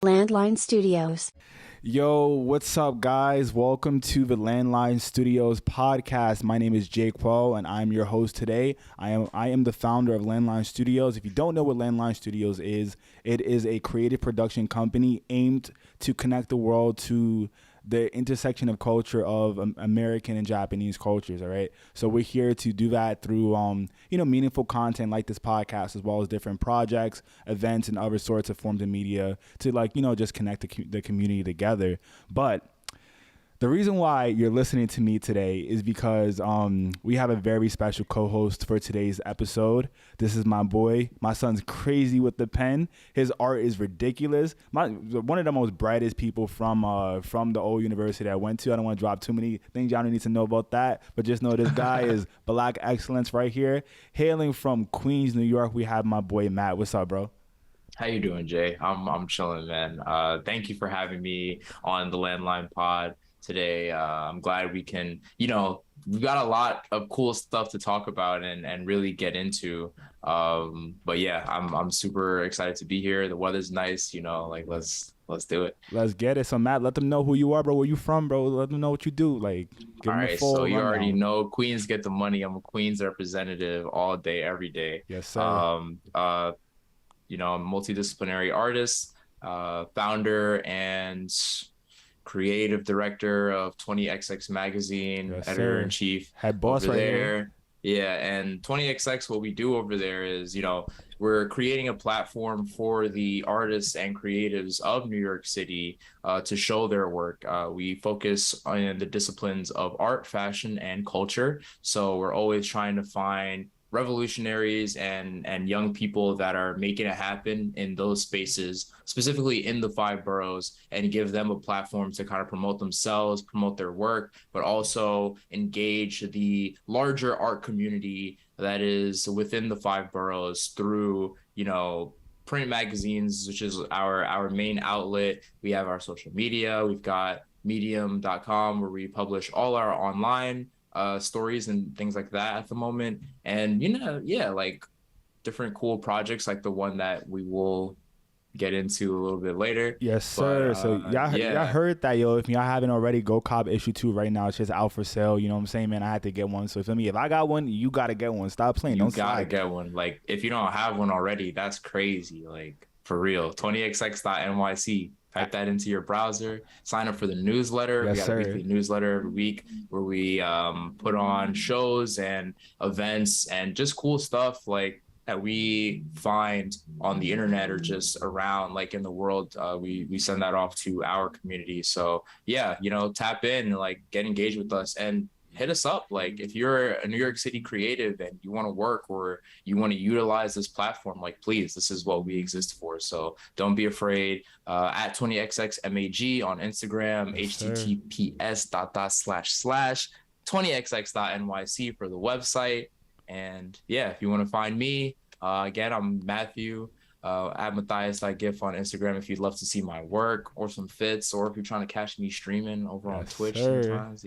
Landline Studios. Yo, what's up, guys? Welcome to the Landline Studios podcast. My name is Jake Paul, and I'm your host today. I am the founder of Landline Studios. If you don't know what Landline Studios is, it is a creative production company aimed to connect the world to the intersection of culture of American and Japanese cultures. All right, so we're here to do that through meaningful content like this podcast, as well as different projects, events, and other sorts of forms of media to just connect the community together. But the reason why you're listening to me today is because we have a very special co-host for today's episode. This is my boy. My son's crazy with the pen. His art is ridiculous. One of the most brightest people from the old university I went to. I don't want to drop too many things. Y'all don't need to know about that. But just know this guy is Black excellence right here. Hailing from Queens, New York, we have my boy Matt. What's up, bro? How you doing, Jay? I'm chilling, man. Thank you for having me on the Landline Pod today. I'm glad we can, we've got a lot of cool stuff to talk about and really get into. But yeah, I'm super excited to be here. The weather's nice, let's do it. Let's get it. So Matt, let them know who you are, bro. Where you from, bro? Let them know what you do. Like, give all them right, a full so you rundown. already know Queens get the money. I'm a Queens representative all day, every day. Yes, sir. I'm a multidisciplinary artist, founder and creative director of 20XX Magazine, Yes, editor-in-chief. Head boss over right there. here. Yeah, and 20XX, what we do over there is, we're creating a platform for the artists and creatives of New York City to show their work. We focus on the disciplines of art, fashion, and culture. So we're always trying to find revolutionaries and young people that are making it happen in those spaces, specifically in the 5 boroughs, and give them a platform to kind of promote themselves, promote their work, but also engage the larger art community that is within the 5 boroughs through, print magazines, which is our main outlet. We have our social media. We've got medium.com where we publish all our online stories and things like that at the moment. And different cool projects like the one that we will get into a little bit later. Yes, sir. So y'all heard that, yo. If y'all haven't already, go cop issue 2 right now. It's just out for sale. You know what I'm saying, man? I had to get one. So if I got one, you gotta get one. Stop playing. You Don't gotta slide. get one. Like, if you don't have one already, that's crazy. Like, for real. 20xx.nyc. Type that into your browser. Sign up for the newsletter. Yes, we got sir. a weekly newsletter every week where we put on shows and events and just cool stuff like that we find on the internet or just around like in the world. We send that off to our community. So yeah, tap in and like get engaged with us and hit us up. Like, if you're a New York City creative and you want to work or you want to utilize this platform, like, please, this is what we exist for. So don't be afraid. At 20xxmag on Instagram, Yes, https://20xx.nyc for the website. And yeah, if you want to find me, again, I'm Matthew. At Matthias.gif on Instagram if you'd love to see my work or some fits, or if you're trying to catch me streaming over on Yes, Twitch sir. sometimes,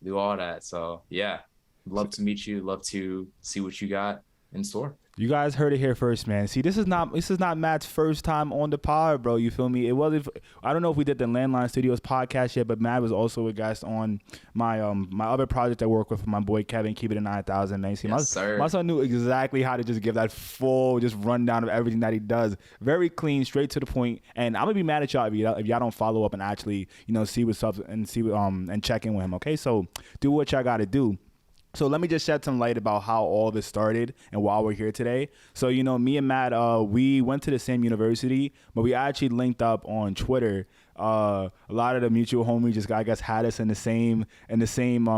do all that. So yeah, love to meet you, love to see what you got in store. You guys heard it here first, man. See, this is not Matt's first time on the pod, bro. You feel me? It wasn't. I don't know if we did the Landline Studios podcast yet, but Matt was also a guest on my my other project I work with my boy Kevin. Keep it at 9,000, man. See, Yes, sir. my son knew exactly how to just give that full just rundown of everything that he does. Very clean, straight to the point. And I'm gonna be mad at y'all if y'all don't follow up and actually see what's up and see and check in with him. Okay, so do what y'all got to do. So let me just shed some light about how all this started and why we're here today. So, me and Matt, we went to the same university, but we actually linked up on Twitter. A lot of the mutual homies just, I guess, had us in the same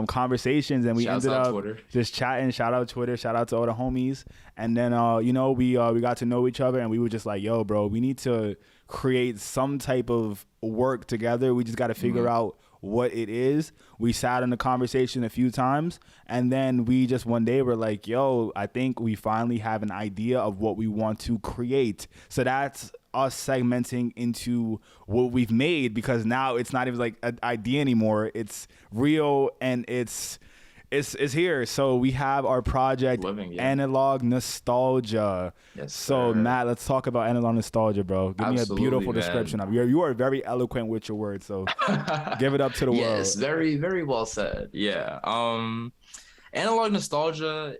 conversations, and we ended up just chatting. Shout out Twitter, shout out to all the homies. And then, we got to know each other, and we were just like, yo, bro, we need to create some type of work together. We just got to figure out what it is. We sat in the conversation a few times, and then we just one day were like, yo, I think we finally have an idea of what we want to create. So that's us segmenting into what we've made, because now it's not even like an idea anymore. It's real, and it's It's here. So we have our project, Living, yeah. Analog Nostalgia. Yes, So sir. Matt, let's talk about analog nostalgia, bro. Give me a Absolutely, beautiful man. description of it. You are very eloquent with your words. So give it up to the Yes, world. very, very well said. Yeah. Analog nostalgia,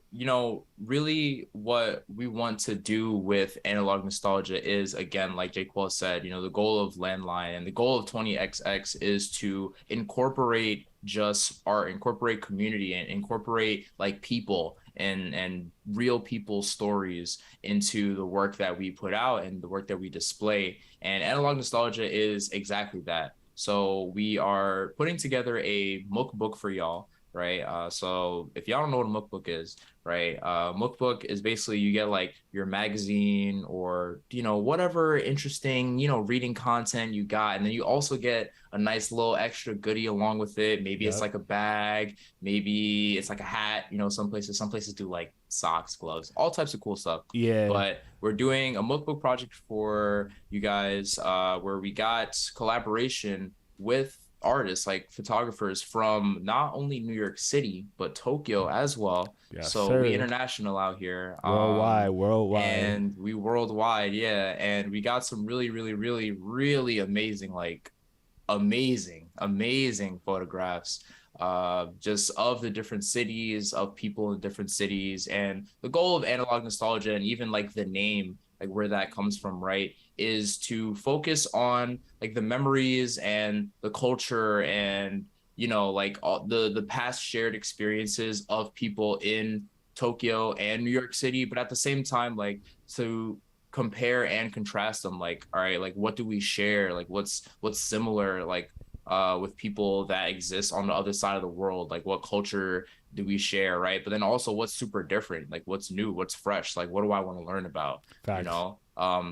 really what we want to do with analog nostalgia is, again, like Jake Paul said, the goal of Landline and the goal of 20XX is to incorporate just art, incorporate community, and incorporate like people and real people's stories into the work that we put out and the work that we display. And analog nostalgia is exactly that. So we are putting together a book for y'all, right? So if y'all don't know what a book is, right? Book is basically you get like your magazine or, whatever interesting, reading content you got. And then you also get a nice little extra goodie along with it. Maybe it's like a bag, maybe it's like a hat, some places do like socks, gloves, all types of cool stuff. Yeah. But we're doing a book project for you guys where we got collaboration with artists like photographers from not only New York City but Tokyo as well. Yes, so sir. we international out here, worldwide, and we worldwide, yeah. And we got some really, really, really, really amazing, like amazing photographs just of the different cities, of people in different cities. And the goal of analog nostalgia, and even like the name, like where that comes from, right, is to focus on like the memories and the culture and like all the past shared experiences of people in Tokyo and New York City, but at the same time, like, to compare and contrast them, like, all right, like what do we share, like what's similar, like with people that exist on the other side of the world, like what culture do we share, right? But then also what's super different, like what's new, what's fresh, like what do I want to learn about? Facts.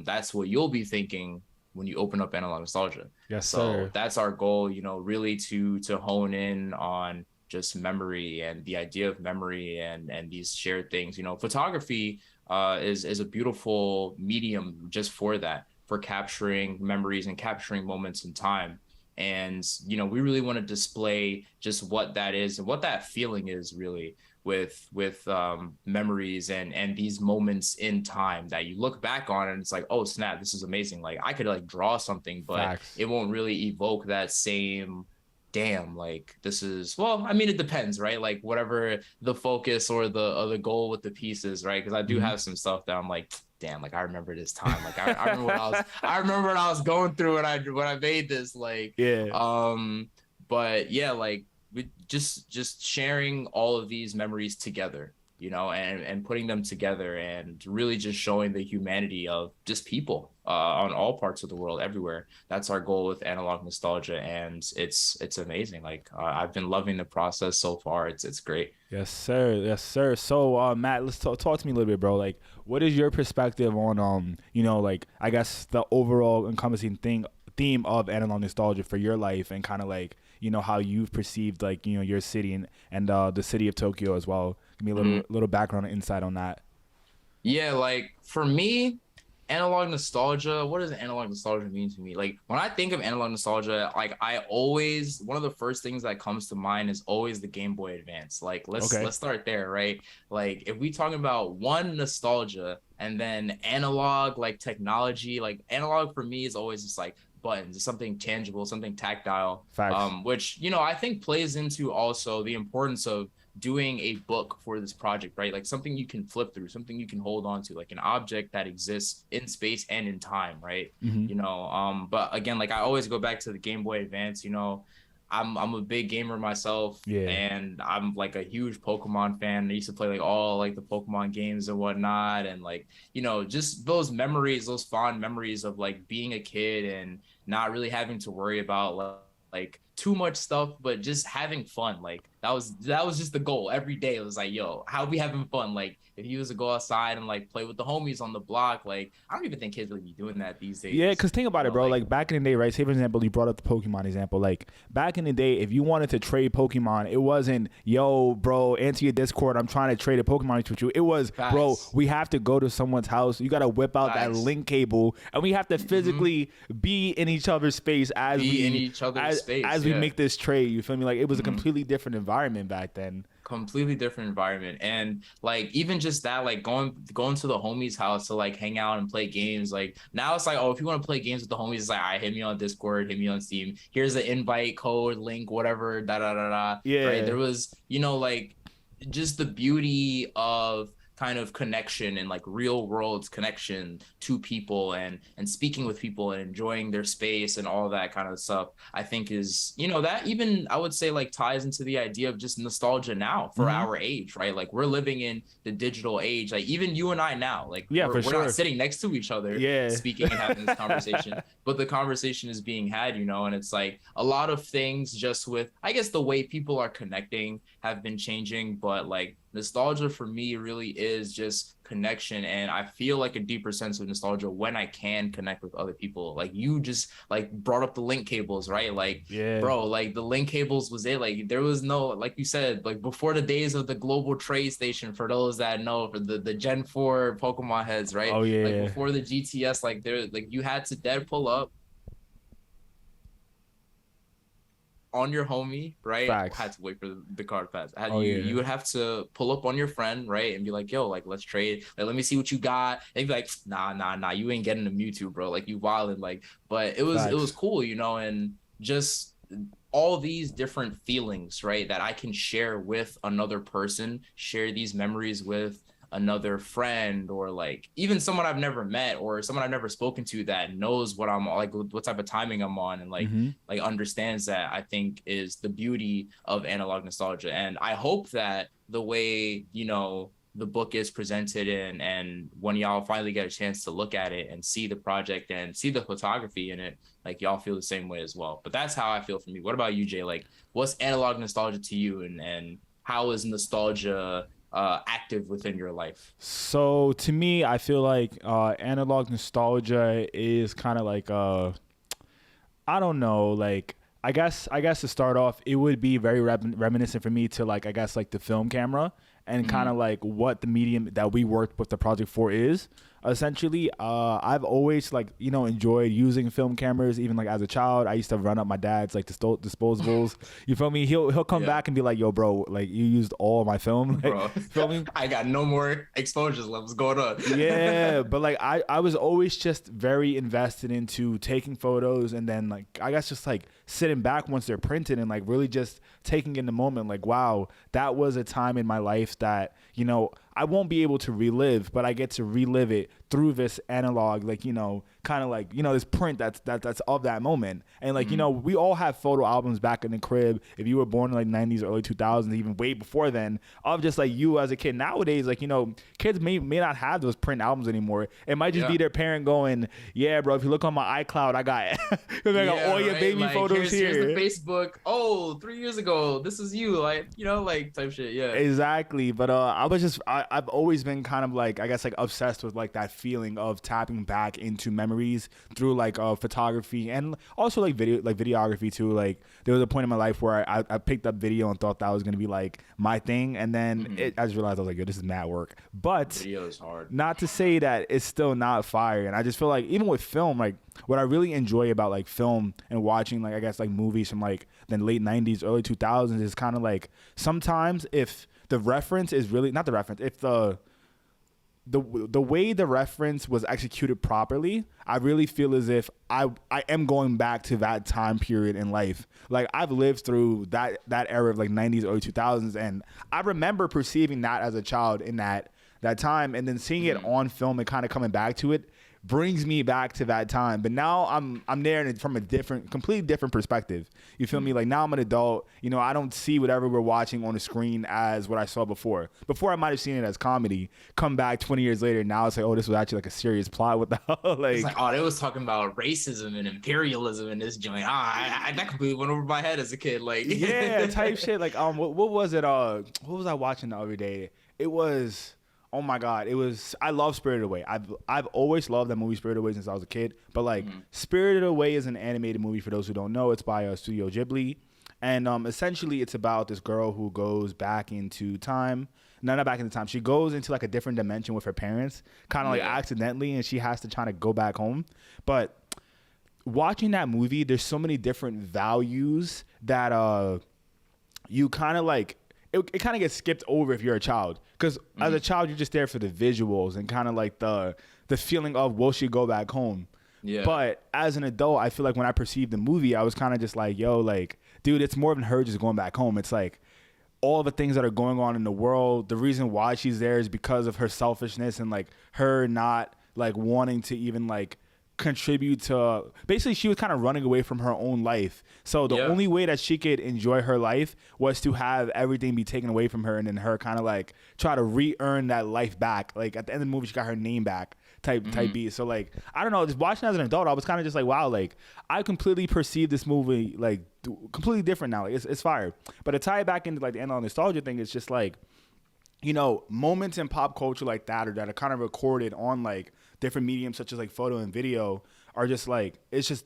That's what you'll be thinking when you open up analog nostalgia. Yes, so sir. That's our goal, really to hone in on just memory and the idea of memory and these shared things. Photography is a beautiful medium just for that, for capturing memories and capturing moments in time. And we really want to display just what that is and what that feeling is, really, with memories and these moments in time that you look back on and it's like, oh snap, this is amazing. Like I could like draw something, but Facts. It won't really evoke that same damn, like this is, well, I mean, it depends, right? Like whatever the focus or the goal with the pieces, right? Because I do have some stuff that I'm like, damn, like I remember this time, like I remember what I was going through when I made this, like, yeah. But yeah, like we just sharing all of these memories together, and putting them together and really just showing the humanity of just people on all parts of the world, everywhere. That's our goal with analog nostalgia, and it's amazing. Like I've been loving the process so far. It's great. Yes, sir. So Matt, let's talk to me a little bit, bro. Like, what is your perspective on like I guess the overall encompassing theme of analog nostalgia for your life, and kind of like how you've perceived like your city and the city of Tokyo as well. Give me a little background and insight on that. Yeah, like for me, analog nostalgia, what does analog nostalgia mean to me? Like when I think of analog nostalgia, like one of the first things that comes to mind is always the Game Boy Advance. Like let's start there, right? Like if we talking about one, nostalgia, and then analog, like technology, like analog for me is always just like buttons. It's something tangible, something tactile. Facts. Which I think plays into also the importance of doing a book for this project, right? Like something you can flip through, something you can hold on to, like an object that exists in space and in time, right? But again, like I always go back to the Game Boy Advance. I'm a big gamer myself, and I'm like a huge Pokemon fan. I used to play like all like the Pokemon games and whatnot, and like just those memories, those fond memories of like being a kid and not really having to worry about like too much stuff, but just having fun. Like that was just the goal every day. It was like, yo, how we having fun? Like if you was to go outside and like play with the homies on the block, like I don't even think kids really be doing that these days. Yeah, because think about it, bro. Like back in the day, right? Say for example, you brought up the Pokemon example. Like back in the day, if you wanted to trade Pokemon, it wasn't, yo, bro, answer your Discord, I'm trying to trade a Pokemon with you. It was, bro, we have to go to someone's house. You got to whip out that link cable, and we have to physically be in each other's space as we make this trade. You feel me? Like it was a completely different environment back then. completely different environment. And like even just that, like going to the homie's house to like hang out and play games. Like now it's like, oh, if you want to play games with the homies, it's like, all right, hit me on Discord, hit me on Steam, here's the invite code link, whatever, da da da da. Right, Yeah. there was, like just the beauty of kind of connection and like real world connection to people, and speaking with people and enjoying their space and all that kind of stuff, I think is, that even I would say like ties into the idea of just nostalgia now for Mm-hmm. our age, right? Like we're living in the digital age. Like even you and I now, like Yeah, for we're sure. not sitting next to each other Yeah. speaking and having this conversation, but the conversation is being had, and it's like a lot of things just with, I guess, the way people are connecting have been changing, but like nostalgia for me really is just connection. And I feel like a deeper sense of nostalgia when I can connect with other people. Like you just like brought up the link cables, right? Like, Yeah. bro, like the link cables was it. Like there was no, like you said, like before the days of the global trade station, for those that know, for the Gen 4 Pokemon heads, right? Oh yeah. Like before the GTS, like there, like you had to dead pull up on your homie, right? Facts. I had to wait for the card pass. Yeah. You would have to pull up on your friend, right? And be like, yo, like let's trade. Like, let me see what you got. And he'd be like, nah, you ain't getting a Mewtwo, bro. Like you wildin'. Like, but it was Facts. cool, and just all these different feelings, right? That I can share with another person, share these memories with another friend, or like even someone I've never met or someone I've never spoken to that knows what I'm like, what type of timing I'm on, and like Mm-hmm. like understands that, I think is the beauty of analog nostalgia. And I hope that the way, the book is presented, and when y'all finally get a chance to look at it and see the project and see the photography in it, like y'all feel the same way as well. But that's how I feel for me. What about you, Jay? Like what's analog nostalgia to you, and how is nostalgia active within your life? So to me, I feel like analog nostalgia is kind of like I don't know, like I guess to start off, it would be very reminiscent for me to like I guess like the film camera and kind of like what the medium that we worked with the project for is. Essentially, I've always like enjoyed using film cameras. Even like as a child, I used to run up my dad's like disposables. You feel me? He'll come back and be like, "Yo, bro, like you used all my film." Like, Bro, feel me? I got no more exposures left. What's going on? Yeah, but like I was always just very invested into taking photos, and then like I guess just like sitting back once they're printed and like really just taking in the moment, like wow, that was a time in my life that I won't be able to relive, but I get to relive it through this analog, like kind of like this print that's of that moment. And like we all have photo albums back in the crib. If you were born in like 90s, early 2000s, even way before then, of just like you as a kid. Nowadays, like kids may not have those print albums anymore. It might just be their parent going, "Yeah, bro, if you look on my iCloud, I got all your baby like, photos here's here." the Facebook. Oh, 3 years ago, this is you, like like type shit. Yeah, Exactly. But I've always been kind of like I guess like obsessed with like that feeling of tapping back into memories through like photography and also like videography too. Like there was a point in my life where I picked up video and thought that was gonna be like my thing, and then I just realized I was like, yo, this is mad work. But video is hard. not to say that it's still not fire. And I just feel like even with film, like what I really enjoy about like film and watching like I guess like movies from like the late 90s, early 2000s is kind of like sometimes if the reference is really not the reference, if the way the reference was executed properly, I really feel as if I am going back to that time period in life. Like I've lived through that era of like 90s, early 2000s, and I remember perceiving that as a child in that time, and then seeing it on film and kind of coming back to it brings me back to that time. But now I'm there from a completely different perspective. You feel me? Like now I'm an adult. I don't see whatever we're watching on the screen as what I saw before. Before I might have seen it as comedy. Come back 20 years later, now it's like, oh, this was actually like a serious plot. What the hell? Like, it's like, oh, they was talking about racism and imperialism in this joint. That completely went over my head as a kid. Like, yeah, type shit. Like, what was it? What was I watching the other day? It was. Oh my God, I love Spirited Away. I've always loved that movie Spirited Away since I was a kid. But like Spirited Away is an animated movie for those who don't know. It's by Studio Ghibli. And essentially it's about this girl who goes back into time. No, not back into time. She goes into like a different dimension with her parents, kind of like accidentally, and she has to try to go back home. But watching that movie, there's so many different values that you kind of like it kind of gets skipped over if you're a child, because as a child you're just there for the visuals and kind of like the feeling of will she go back home. Yeah. But as an adult, I feel like when I perceived the movie, I was kind of just like, yo, like, dude, it's more than her just going back home. It's like all the things that are going on in the world. The reason why she's there is because of her selfishness and like her not like wanting to even like contribute to, basically she was kind of running away from her own life. So the only way that she could enjoy her life was to have everything be taken away from her, and then her kind of like try to re-earn that life back. Like at the end of the movie she got her name back type beat. So like, I don't know, just watching as an adult, I was kind of just like, wow, like I completely perceived this movie like completely different now. Like it's fire. But to tie it back into like the analog nostalgia thing, it's just like, you know, moments in pop culture like that, or that are kind of recorded on like different mediums such as like photo and video, are just like, it's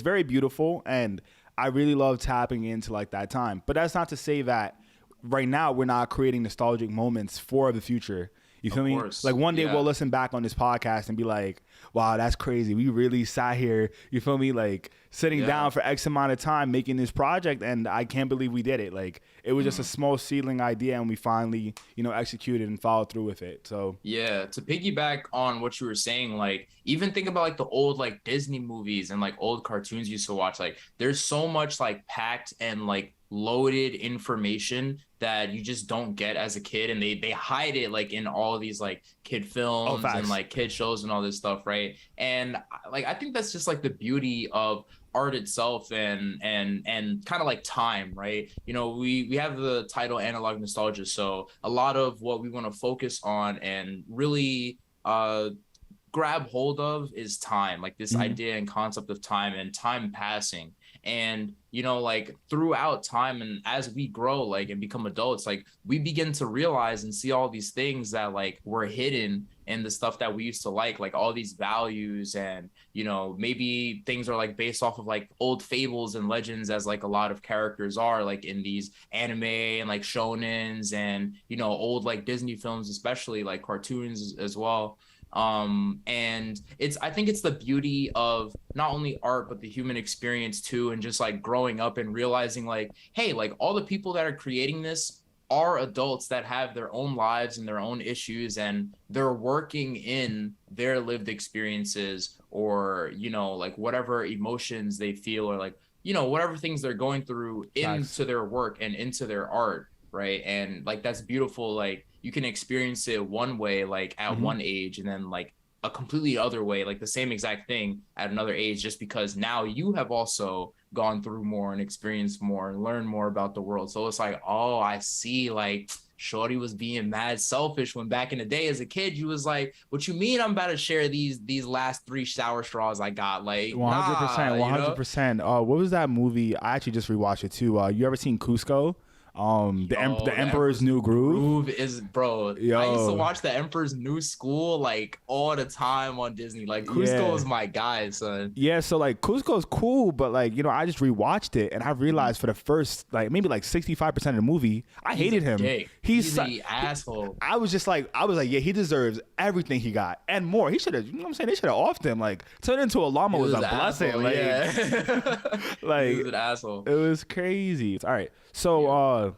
very beautiful, and I really love tapping into like that time. But that's not to say that right now we're not creating nostalgic moments for the future. You feel me? Like one day we'll listen back on this podcast and be like, wow, that's crazy. We really sat here, you feel me? Like sitting down for X amount of time making this project, and I can't believe we did it. Like it was just a small seedling idea, and we finally, you know, executed and followed through with it. So yeah, to piggyback on what you were saying, like even think about like the old like Disney movies and like old cartoons you used to watch. Like there's so much like packed and like loaded information that you just don't get as a kid, and they hide it like in all of these like kid films and like kid shows and all this stuff, right? And like I think that's just like the beauty of art itself, and kind of like time, right? You know, we have the title analog nostalgia, so a lot of what we want to focus on and really grab hold of is time, like this idea and concept of time and time passing. And you know, like throughout time and as we grow like and become adults, like we begin to realize and see all these things that like were hidden in the stuff that we used to like all these values. And you know, maybe things are like based off of like old fables and legends, as like a lot of characters are like in these anime and like shonens, and you know, old like Disney films, especially like cartoons as well. And I think it's the beauty of not only art but the human experience too, and just like growing up and realizing like, hey, like all the people that are creating this are adults that have their own lives and their own issues, and they're working in their lived experiences, or you know, like whatever emotions they feel, or like, you know, whatever things they're going through into their work and into their art, right? And like that's beautiful. Like you can experience it one way like at one age, and then like a completely other way, like the same exact thing at another age, just because now you have also gone through more and experienced more and learned more about the world. So it's like, oh, I see, like Shorty was being mad selfish when back in the day as a kid you was like, what you mean I'm about to share these last 3 sour straws I got? Like 100%. 100%. What was that movie? I actually just rewatched it too. You ever seen Cusco? The Emperor's New Groove is, bro. I used to watch the Emperor's New School like all the time on Disney. Like Cusco is my guy, son. Yeah, so like Cusco's cool, but like, you know, I just rewatched it and I realized for the first like maybe like 65% of the movie, I hated him. He's the asshole. I was like, yeah, he deserves everything he got and more. He should have, you know what I'm saying? They should have offed him. Like turn into a llama was a blessing. Asshole, like, like he was an asshole. It was crazy. All right. So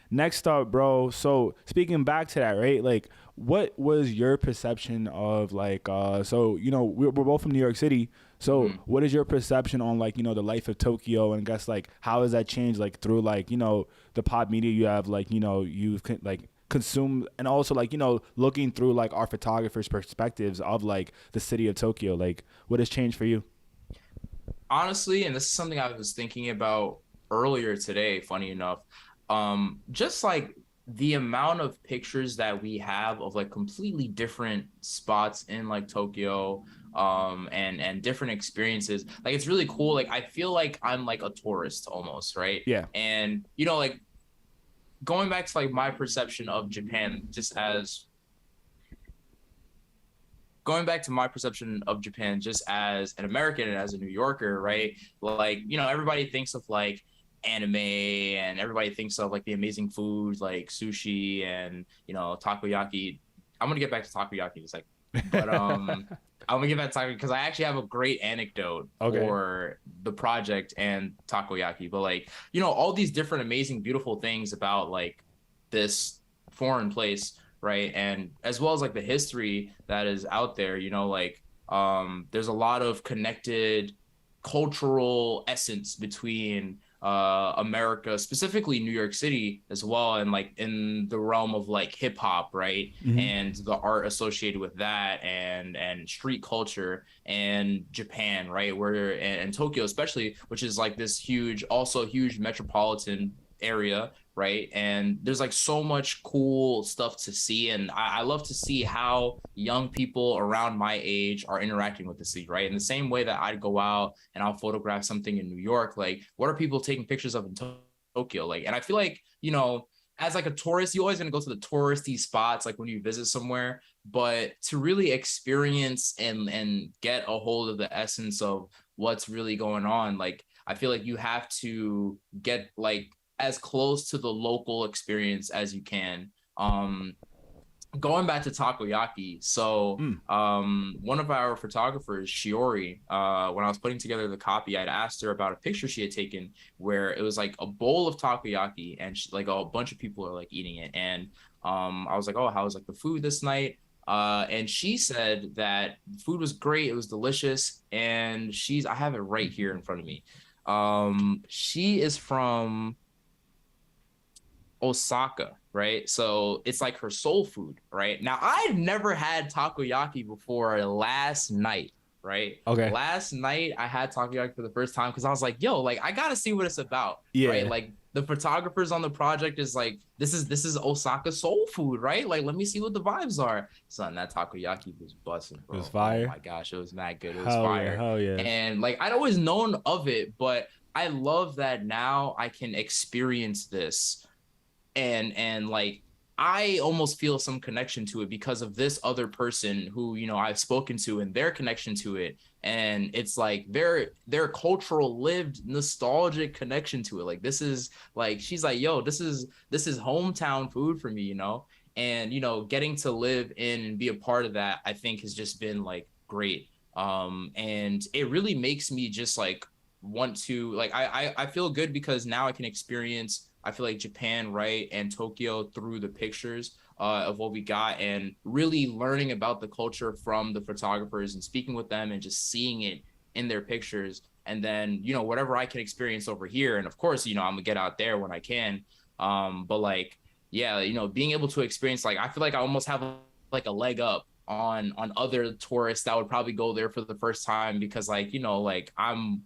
next up, bro. So speaking back to that, right? Like, what was your perception of like? So you know, we're both from New York City. So what is your perception on like, you know, the life of Tokyo, and I guess like how has that changed like through like, you know, the pop media you have, like, you know, you've like consumed, and also like, you know, looking through like our photographers' perspectives of like the city of Tokyo. Like, what has changed for you? Honestly, and this is something I was thinking about earlier today, funny enough, just like the amount of pictures that we have of like completely different spots in like Tokyo, and different experiences. Like it's really cool. Like I feel like I'm like a tourist almost, right? Yeah. And you know, like going back to like my perception of Japan, just as an American and as a New Yorker, right? Like, you know, everybody thinks of like anime, and everybody thinks of like the amazing foods like sushi and, you know, takoyaki. I'm gonna get back to takoyaki in a second, but I'm gonna get back to takoyaki because I actually have a great anecdote for the project and takoyaki. But like, you know, all these different amazing beautiful things about like this foreign place, right? And as well as like the history that is out there, you know, like there's a lot of connected cultural essence between America, specifically New York City as well, and like in the realm of like hip hop, right? And the art associated with that, and street culture, and Japan, right? Where and Tokyo especially, which is like this huge, also huge metropolitan area, right? And there's like so much cool stuff to see, and I love to see how young people around my age are interacting with the city, right? In the same way that I'd go out and I'll photograph something in New York, like what are people taking pictures of in Tokyo? Like, and I feel like, you know, as like a tourist, you always gonna go to the touristy spots like when you visit somewhere, but to really experience and get a hold of the essence of what's really going on, like I feel like you have to get like as close to the local experience as you can. Going back to takoyaki, so one of our photographers, Shiori, when I was putting together the copy, I'd asked her about a picture she had taken where it was like a bowl of takoyaki, and she, like a bunch of people are like eating it, and I was like, oh, how was like the food this night? And she said that the food was great, it was delicious, and I have it right here in front of me. She is from Osaka, right? So it's like her soul food, right? Now, I've never had takoyaki before last night, right? Okay. Last night, I had takoyaki for the first time because I was like, yo, like, I got to see what it's about, Yeah. right? Like, the photographers on the project is like, this is Osaka soul food, right? Like, let me see what the vibes are. Son, that takoyaki was busting, bro. It was fire. Oh my gosh, it was mad good. It was Hell fire. Yeah, hell yeah. And like, I'd always known of it, but I love that now I can experience this. And like I almost feel some connection to it because of this other person who, you know, I've spoken to and their connection to it. And it's like their cultural lived nostalgic connection to it. Like this is like, she's like, yo, this is hometown food for me, you know? And, you know, getting to live in and be a part of that, I think has just been like great. And it really makes me just like want to like, I feel good because now I can experience, I feel like Japan, right, and Tokyo through the pictures of what we got, and really learning about the culture from the photographers and speaking with them and just seeing it in their pictures. And then, you know, whatever I can experience over here. And of course, you know, I'm gonna get out there when I can. But like, yeah, you know, being able to experience, like, I feel like I almost have like a leg up on other tourists that would probably go there for the first time because, like, you know, like I'm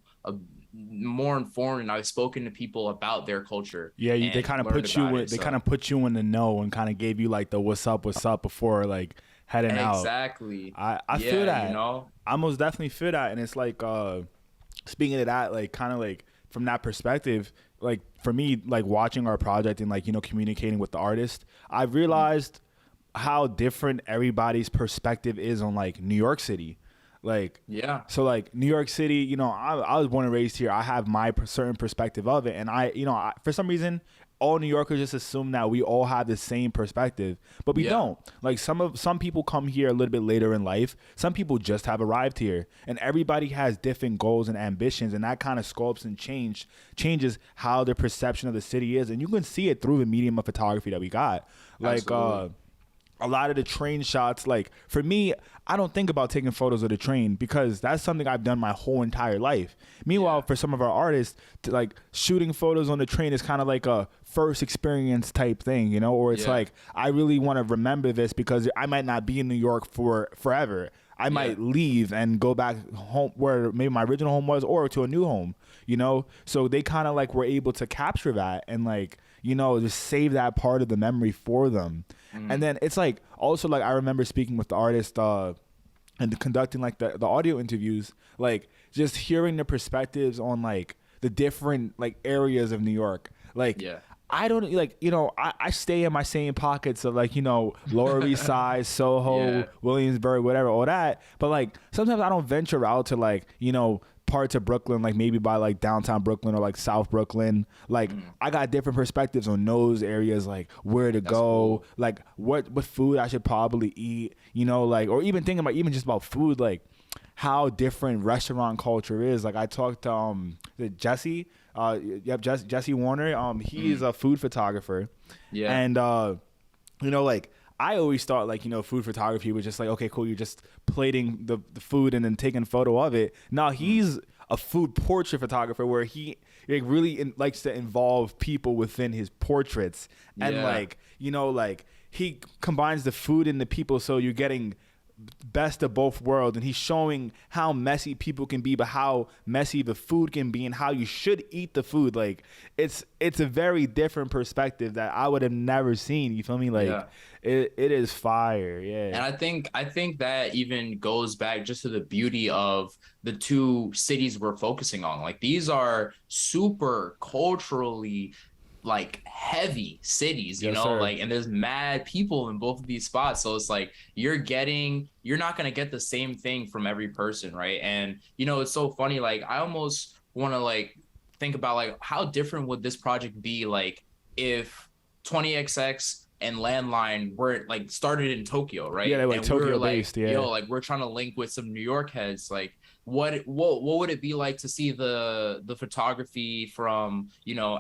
more informed and I've spoken to people about their culture. Yeah, they kind of put you in, they kind of put you in the know and kind of gave you like the what's up before like heading out. Exactly. I feel that. You know, I most definitely feel that, and it's like speaking of that, like kind of like from that perspective, like for me, like watching our project and like, you know, communicating with the artist, I've realized how different everybody's perspective is on like New York City. Like, yeah. So like New York City, you know, I was born and raised here. I have my certain perspective of it. And for some reason, all New Yorkers just assume that we all have the same perspective, but we don't. Like some people come here a little bit later in life. Some people just have arrived here, and everybody has different goals and ambitions, and that kind of sculpts and changes how their perception of the city is. And you can see it through the medium of photography that we got. Like, absolutely. A lot of the train shots, like for me, I don't think about taking photos of the train because that's something I've done my whole entire life. Meanwhile, for some of our artists, like shooting photos on the train is kind of like a first experience type thing, you know, or it's like, I really want to remember this because I might not be in New York for forever. I might leave and go back home where maybe my original home was, or to a new home, you know? So they kind of like were able to capture that and like, you know, just save that part of the memory for them. And then it's like, also like I remember speaking with the artist and conducting like the audio interviews, like just hearing the perspectives on like the different like areas of New York. Like, I don't like, you know, I stay in my same pockets of like, you know, Lower East Side, Soho, Williamsburg, whatever, all that. But like sometimes I don't venture out to like, you know, parts of Brooklyn, like maybe by like downtown Brooklyn or like South Brooklyn. Like I got different perspectives on those areas, like where to go, like what food I should probably eat, you know, like, or even thinking about even just about food, like how different restaurant culture is. Like I talked to Jesse, Jesse Warner. He's a food photographer, Yeah. and like I always thought like food photography was just like, okay, cool, you're just plating the food and then taking a photo of it. Now he's a food portrait photographer where he like really likes to involve people within his portraits, and like like he combines the food and the people, so you're getting best of both worlds, and he's showing how messy people can be but how messy the food can be and how you should eat the food. Like it's a very different perspective that I would have never seen, you feel me? Like it is fire. And I think that even goes back just to the beauty of the two cities we're focusing on. Like these are super culturally like heavy cities, you know, like, and there's mad people in both of these spots. So it's like you're not going to get the same thing from every person, right? And it's so funny, like I almost want to like think about like how different would this project be like if 20XX and Landline were like started in Tokyo, right? Yeah, like and Tokyo like, based, yeah. Like we're trying to link with some New York heads, like what would it be like to see the photography from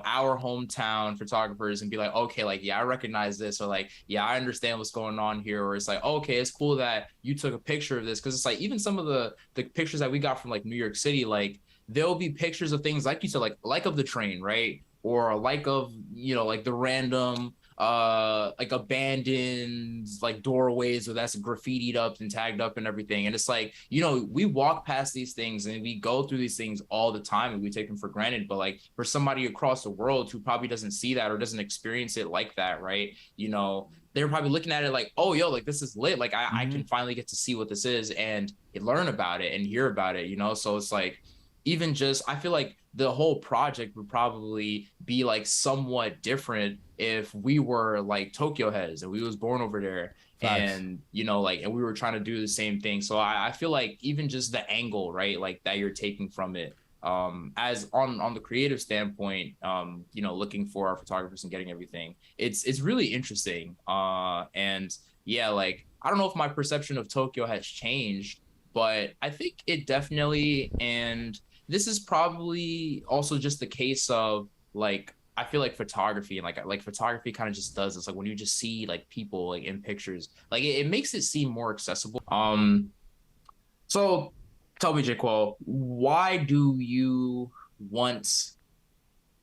our hometown photographers and be like, okay, like I recognize this, or like I understand what's going on here, or it's like, okay, it's cool that you took a picture of this, because it's like even some of the pictures that we got from like New York City, like there'll be pictures of things like you said, like of the train, right, or like of like the random like abandoned like doorways, or that's graffitied up and tagged up and everything. And it's like we walk past these things and we go through these things all the time and we take them for granted, but like for somebody across the world who probably doesn't see that or doesn't experience it like that, right, they're probably looking at it like, oh, yo, like this is lit, like I can finally get to see what this is and learn about it and hear about it, so it's like even just I feel like the whole project would probably be like somewhat different if we were like Tokyo heads and we was born over there. Facts. And like, and we were trying to do the same thing. So I feel like even just the angle, right, like that you're taking from it, as on the creative standpoint, looking for our photographers and getting everything, it's really interesting. And yeah, like I don't know if my perception of Tokyo has changed, but I think it definitely, and this is probably also just the case of like I feel like photography and like photography kind of just does this, like when you just see like people like in pictures, like it makes it seem more accessible. So tell me, Jaquel, why do you want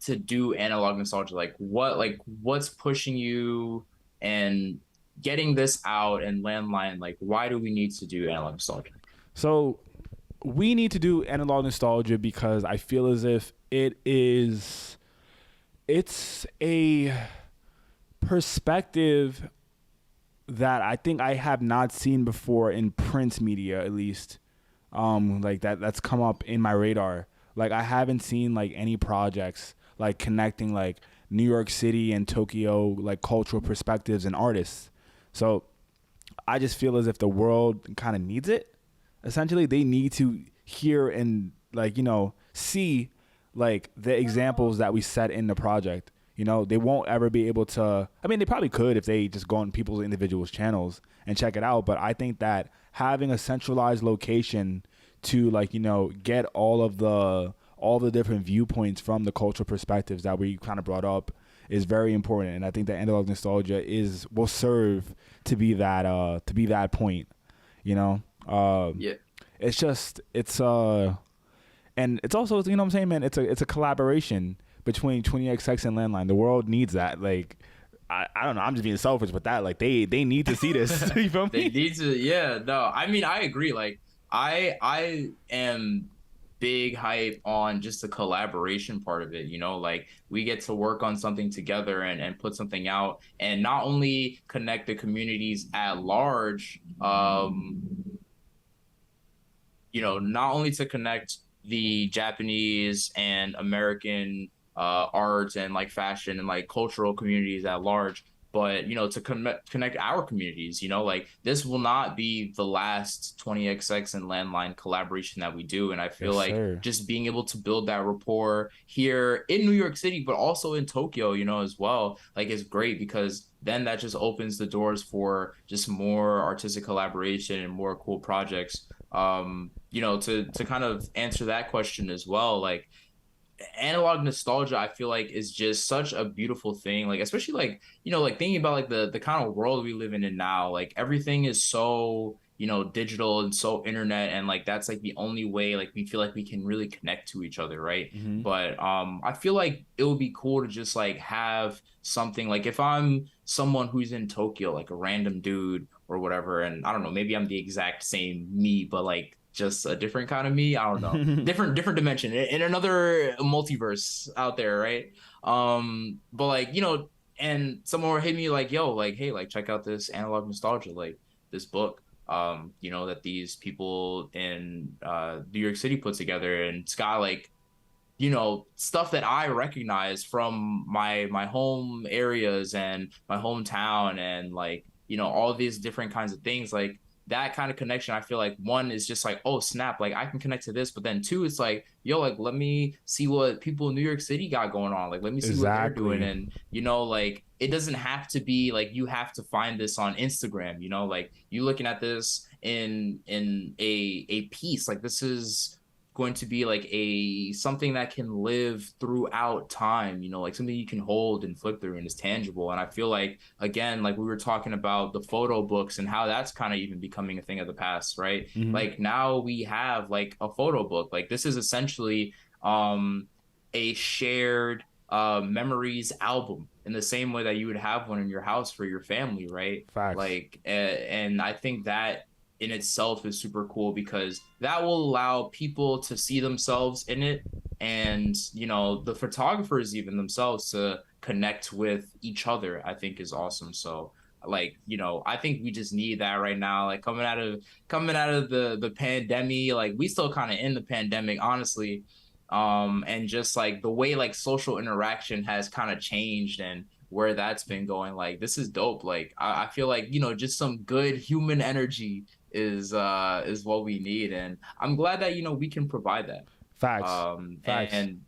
to do analog nostalgia? Like what's pushing you and getting this out and Landline? Like why do we need to do analog nostalgia? So we need to do analog nostalgia because I feel as if it's a perspective that I think I have not seen before in print media, at least. Like that's come up in my radar. Like I haven't seen like any projects like connecting like New York City and Tokyo like cultural perspectives and artists. So I just feel as if the world kind of needs it. Essentially, they need to hear and like see like the examples that we set in the project. They won't ever be able to. I mean, they probably could if they just go on people's individuals' channels and check it out. But I think that having a centralized location to like get all the different viewpoints from the cultural perspectives that we kind of brought up is very important. And I think that analog nostalgia will serve to be that point. Yeah. It's just and it's also what I'm saying, man. It's a collaboration between 20XX and Landline. The world needs that. Like I don't know. I'm just being selfish with that. Like they need to see this. You feel me? They need to. Yeah. No. I mean, I agree. Like I am big hype on just the collaboration part of it. Like we get to work on something together and put something out, and not only connect the communities at large. Not only to connect the Japanese and American art and like fashion and like cultural communities at large, but to connect our communities. Like this will not be the last 20XX and Landline collaboration that we do, and I feel just being able to build that rapport here in New York City, but also in Tokyo, as well, like is great, because then that just opens the doors for just more artistic collaboration and more cool projects. To kind of answer that question as well, like analog nostalgia, I feel like is just such a beautiful thing, like especially like like thinking about like the kind of world we live in now, like everything is so digital and so internet, and like that's like the only way like we feel like we can really connect to each other, right? Mm-hmm. But I feel like it would be cool to just like have something like if I'm someone who's in Tokyo, like a random dude or whatever, and I don't know, maybe I'm the exact same me, but like just a different kind of me. I don't know, different dimension in another multiverse out there, right? But like and someone would hit me like, yo, like, hey, like check out this analog nostalgia, like this book, that these people in New York City put together, and it's got like stuff that I recognize from my home areas and my hometown, and like all these different kinds of things, like that kind of connection. I feel like one is just like, oh snap, like I can connect to this, but then two, it's like, yo, like let me see what people in New York City got going on, like let me see what they're doing. Exactly. And like it doesn't have to be like you have to find this on Instagram, like you looking at this in a piece, like this is going to be like a something that can live throughout time, like something you can hold and flip through and is tangible. And I feel like, again, like we were talking about the photo books and how that's kind of even becoming a thing of the past, right? Mm-hmm. Like now we have like a photo book, like this is essentially a shared memories album in the same way that you would have one in your house for your family, right? Facts. Like and I think that in itself is super cool, because that will allow people to see themselves in it, and the photographers even themselves to connect with each other, I think is awesome. So like I think we just need that right now, like coming out of the pandemic, like we still kind of in the pandemic, honestly. And just like the way like social interaction has kind of changed and where that's been going, like this is dope. Like I feel like just some good human energy is what we need, and I'm glad that we can provide that. Facts. Facts. And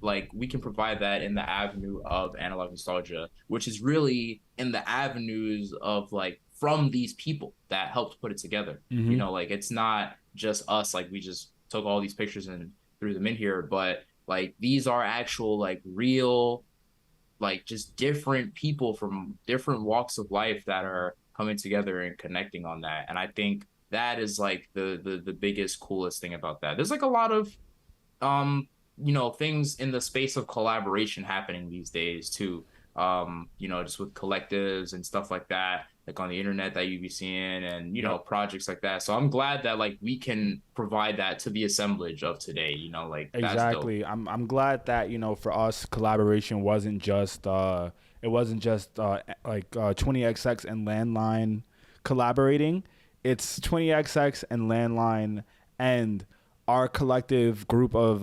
like we can provide that in the avenue of analog nostalgia, which is really in the avenues of like from these people that helped put it together. Mm-hmm. Like it's not just us, like we just took all these pictures and threw them in here, but like these are actual like real, like just different people from different walks of life that are coming together and connecting on that. And I think that is like the biggest, coolest thing about that. There's like a lot of things in the space of collaboration happening these days too. Just with collectives and stuff like that, like on the internet that you be seeing, and projects like that. So I'm glad that like we can provide that to the assemblage of today. Like that's dope. Exactly. I'm glad that for us, collaboration wasn't just like 20XX and Landline collaborating. It's 20XX and Landline and our collective group of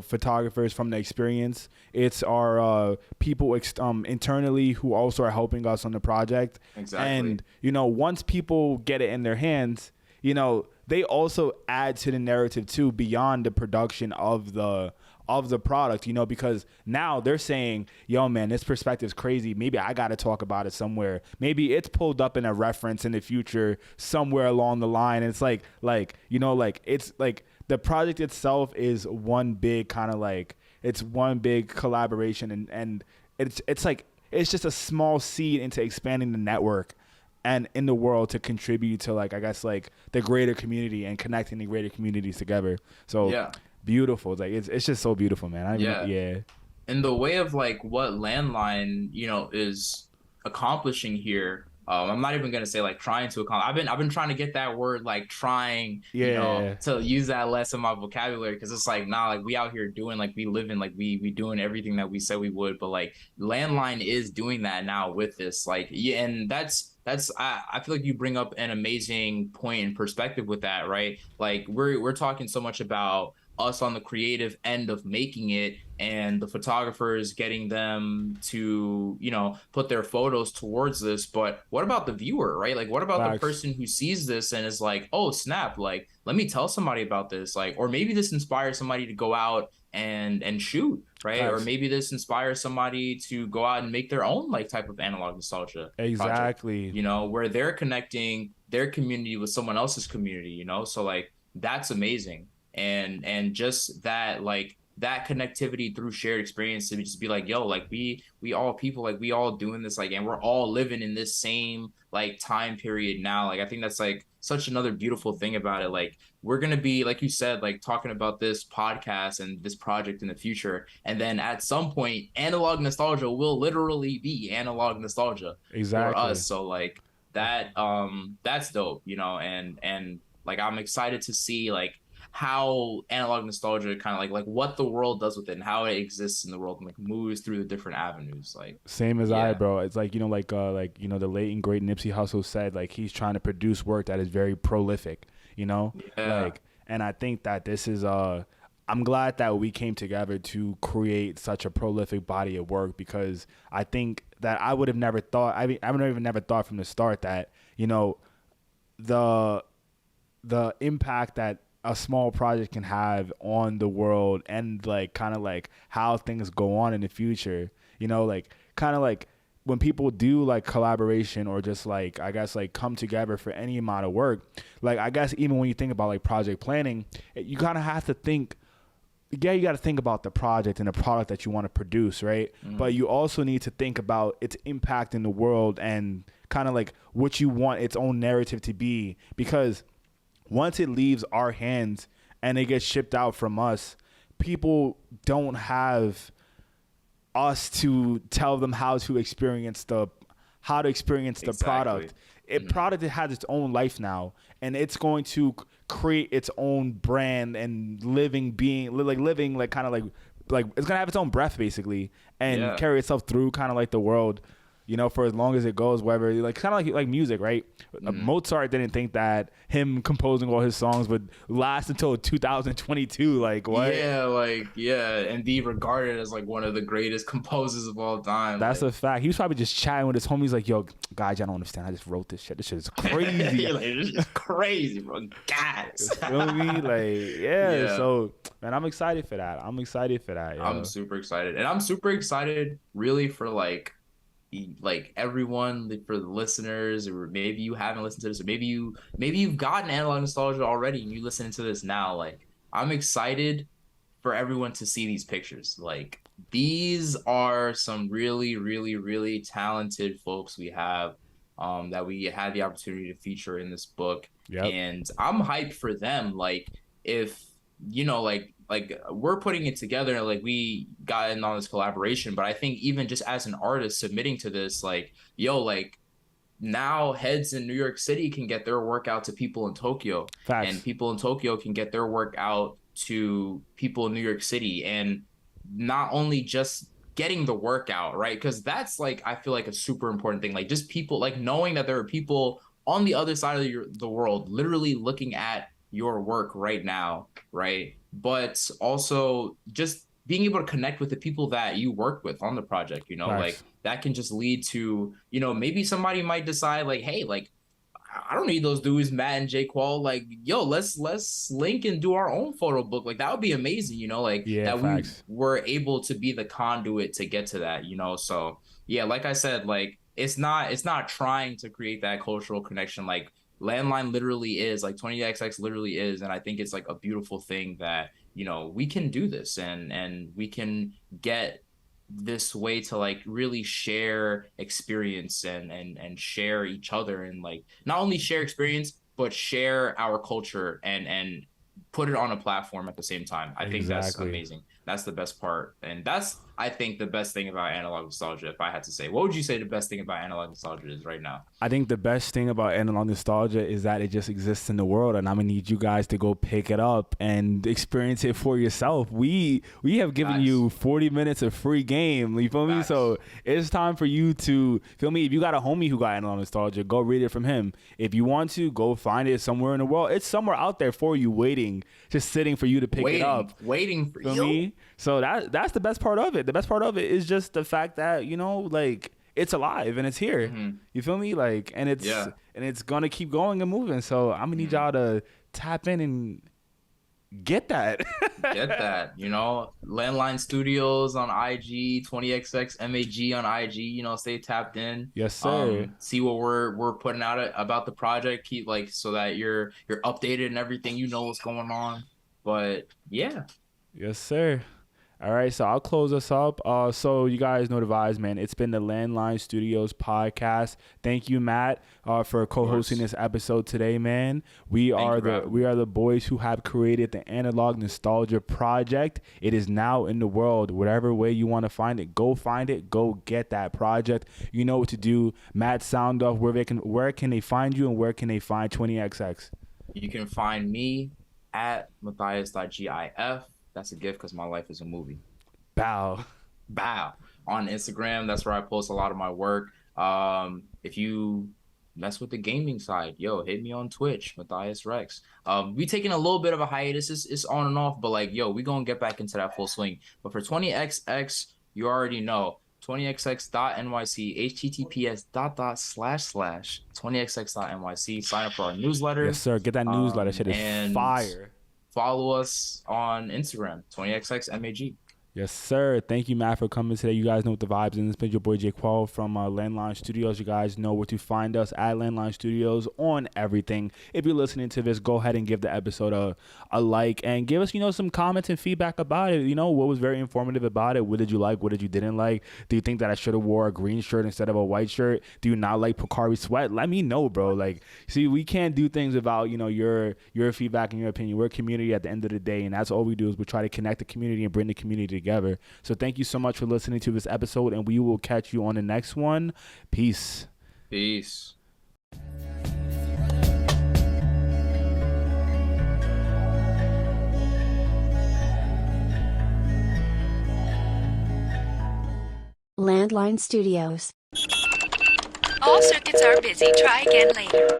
photographers from the experience. It's our people internally who also are helping us on the project. Exactly. And once people get it in their hands, they also add to the narrative too, beyond the production of the product, because now they're saying, yo man, this perspective's crazy, maybe I got to talk about it somewhere, maybe it's pulled up in a reference in the future somewhere along the line. And it's like it's like the project itself is one big kind of like, it's one big collaboration, and it's like it's just a small seed into expanding the network and in the world to contribute to like, I guess, like the greater community and connecting the greater communities together. So Yeah. beautiful. Like it's just so beautiful, man. Yeah. Yeah. In the way of like what Landline, is accomplishing here. I'm not even gonna say like trying to accomplish. I've been trying to get that word like trying, Yeah. to use that less in my vocabulary, because it's like nah, like we out here doing, like we living, like we doing everything that we said we would. But like Landline is doing that now with this, like yeah, and that's I feel like you bring up an amazing point and perspective with that, right? Like we're talking so much about us on the creative end of making it, and the photographers getting them to put their photos towards this, but what about the viewer, right? Like what about the Facts. person who sees this and is like, oh snap, like let me tell somebody about this, like, or maybe this inspires somebody to go out and shoot, right? Or Facts. maybe this inspires somebody to go out and make their own like type of analog nostalgia project, Exactly. where they're connecting their community with someone else's community, so like that's amazing. And just that, like, that connectivity through shared experience, to just be like, yo, like we all people, like we all doing this, like, and we're all living in this same like time period now. Like I think that's like such another beautiful thing about it. Like we're gonna be, like you said, like talking about this podcast and this project in the future, and then at some point analog nostalgia will literally be analog nostalgia for Exactly. us. So like that's dope, you know. And like I'm excited to see like how analog nostalgia kind of like what the world does with it and how it exists in the world and like moves through the different avenues. Like Same as I, yeah. bro. It's like, the late and great Nipsey Hussle said, like, he's trying to produce work that is very prolific, you know? Yeah. Like, and I think that this is, I'm glad that we came together to create such a prolific body of work, because I think that I would have never thought, I would have even never thought from the start that, the impact that a small project can have on the world, and like kind of like how things go on in the future, like kind of like when people do like collaboration or just like, I guess, like come together for any amount of work. Like I guess even when you think about like project planning, you kind of have to think, yeah, you got to think about the project and the product that you want to produce, right? But you also need to think about its impact in the world and kind of like what you want its own narrative to be, because once it leaves our hands and it gets shipped out from us, people don't have us to tell them how to experience the product. Product has its own life now, and it's going to create its own brand and living like kind of like it's gonna have its own breath basically, and carry itself through kind of like the world, for as long as it goes, whether like kind of like music, right? Mozart didn't think that him composing all his songs would last until 2022. Like what? Yeah, and be regarded as like one of the greatest composers of all time. That's a fact. He was probably just chatting with his homies, like, "Yo, guys, y'all don't understand. I just wrote this shit. This shit is crazy. Like, this is crazy, bro. Guys, you know what I mean? Like, yeah. So, man, I'm excited for that. Yo. I'm super excited, and I'm super excited, really, for like everyone, for the listeners, or maybe you haven't listened to this, or maybe you've gotten analog nostalgia already and you listening to this now. Like I'm excited for everyone to see these pictures. Like these are some really, really, really talented folks we have that we had the opportunity to feature in this book. And I'm hyped for them. Like if like we're putting it together and like we got in on this collaboration, but I think even just as an artist submitting to this, like, yo, like now heads in New York City can get their work out to people in Tokyo. Facts. And people in Tokyo can get their work out to people in New York City. And not only just getting the work out, right? Because that's like, I feel like a super important thing. Like just people, like knowing that there are people on the other side of the world literally looking at your work right now, right? But also just being able to connect with the people that you work with on the project, Nice. Like that can just lead to, maybe somebody might decide like, hey, like I don't need those dudes, Matt and J. Qual. Like, yo, let's link and do our own photo book. Like that would be amazing, like that facts. we were able to be the conduit to get to that, So yeah, like I said, like it's not trying to create that cultural connection. Like Landline literally is, like 20XX literally is, and I think it's like a beautiful thing that we can do this and we can get this way to like really share experience and share each other, and like not only share experience but share our culture and put it on a platform at the same time. I think that's amazing. That's the best part, and that's, I think, the best thing about analog nostalgia. If I had to say, what would you say the best thing about analog nostalgia is right now? I think the best thing about analog nostalgia is that it just exists in the world, and I'm gonna need you guys to go pick it up and experience it for yourself. We have given you 40 minutes of free game. You feel me? So it's time for you to feel me. If you got a homie who got analog nostalgia, go read it from him. If you want to, go find it somewhere in the world. It's somewhere out there for you, waiting, just sitting for you to pick it up. Waiting for you. Me? So that's the best part of it. The best part of it is just the fact that like it's alive and it's here. Mm-hmm. You feel me? Like, and it's gonna keep going and moving. So I'm gonna need y'all to tap in and Get that. Get that, Landline Studios on IG, 20XX MAG on IG, stay tapped in. Yes, sir. See what we're putting out about the project. Keep so that you're updated and everything, what's going on. But yeah. Yes, sir. All right, so I'll close us up. So you guys know the vibes, man. It's been the Landline Studios podcast. Thank you, Matt, for co-hosting this episode today, man. We are the boys who have created the Analog Nostalgia Project. It is now in the world. Whatever way you want to find it, go find it. Go get that project. You know what to do. Matt, sound off. Where can they find you, and where can they find 20XX? You can find me at Matthias.gif. That's a gift because my life is a movie. Bow. On Instagram, that's where I post a lot of my work. If you mess with the gaming side, hit me on Twitch, Matthias Rex. We taking a little bit of a hiatus. It's on and off, but we gonna get back into that full swing. But for 20XX, you already know 20xx.nyc, https://20xx.nyc. Sign up for our newsletter. Yes, sir. Get that newsletter. Shit is fire. Follow us on Instagram, 20xxmag. Yes, sir. Thank you, Matt, for coming today. You guys know what the vibes is. It's been your boy Jay Quell from Landline Studios. You guys know where to find us at Landline Studios on everything. If you're listening to this, go ahead and give the episode a like and give us, some comments and feedback about it. What was very informative about it. What did you like? What did you didn't like? Do you think that I should have wore a green shirt instead of a white shirt? Do you not like Pocari Sweat? Let me know, bro. See, we can't do things without, your feedback and your opinion. We're a community at the end of the day, and that's all we do is we try to connect the community and bring the community together. So thank you so much for listening to this episode, and we will catch you on the next one. Peace. Landline Studios. All circuits are busy. Try again later.